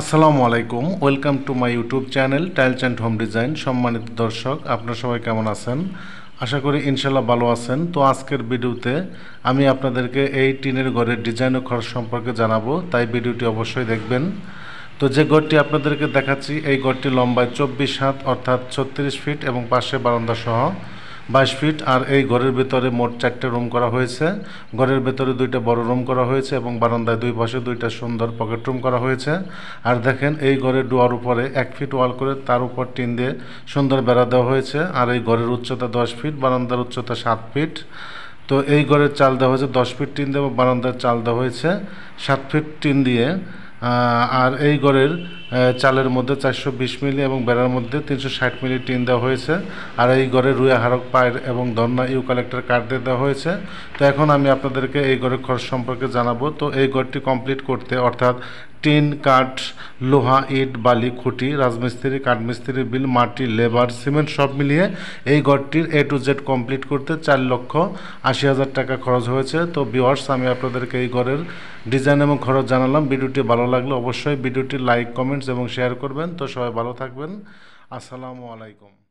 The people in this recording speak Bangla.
আসসালামু আলাইকুম, welcome to my YouTube channel tiles and home design. সম্মানিত দর্শক, আপনারা সবাই কেমন আছেন? আশা করি ইনশাল্লাহ ভালো আছেন। তো আজকের ভিডিওতে আমি আপনাদেরকে এই টিনের ঘরের ডিজাইন ও খরচ সম্পর্কে জানাবো, তাই ভিডিওটি অবশ্যই দেখবেন। তো যে ঘরটি আপনাদেরকে দেখাচ্ছি, এই ঘরটি লম্বায় 24 হাত অর্থাৎ 36 ফিট এবং পাশে বারান্দা সহ 22 ফিট। আর এই ঘরের ভেতরে মোট 4টে রুম করা হয়েছে। ঘরের ভেতরে 2টা বড় রুম করা হয়েছে এবং বারান্দায় দুই পাশে 2টা সুন্দর পকেট রুম করা হয়েছে। আর দেখেন, এই ঘরের ডোয়ার উপরে 1 ফিট ওয়াল করে তার উপর টিন দিয়ে সুন্দর বেড়া দেওয়া হয়েছে। আর এই ঘরের উচ্চতা 10 ফিট, বারান্দার উচ্চতা 7 ফিট। তো এই ঘরের চাল দেওয়া হয়েছে 10 ফিট টিন দিয়ে এবং বারান্দার চাল দেওয়া হয়েছে 7 ফিট টিন দিয়ে। আর এই ঘরের চালের মধ্যে 420 মিলি এবং বেড়ার মধ্যে 360 মিলি টিন দেওয়া হয়েছে। আর এই ঘরে রুয়া হারক পায়ের এবং ধন্না ইউক্যালিপ্টাস কাঠ দিয়ে দেওয়া হয়েছে। তো এখন আমি আপনাদেরকে এই ঘরের খরচ সম্পর্কে জানাবো। তো এই ঘরটি কমপ্লিট করতে অর্থাৎ টিন, কাঠ, লোহা, ইট, বালি, খুঁটি, রাজমিস্ত্রি, কাঠমিস্ত্রি বিল, মাটি, লেবার, সিমেন্ট সব মিলিয়ে এই ঘরটির A to Z কমপ্লিট করতে 4,80,000 টাকা খরচ হয়েছে। তো ভিউয়ার্স, আমি আপনাদেরকে এই ঘরের ডিজাইন এবং খরচ জানালাম। ভিডিওটি ভালো লাগলে অবশ্যই ভিডিওটি লাইক, কমেন্টস এবং শেয়ার করবেন। তো সবাই ভালো থাকবেন। আসসালামু আলাইকুম।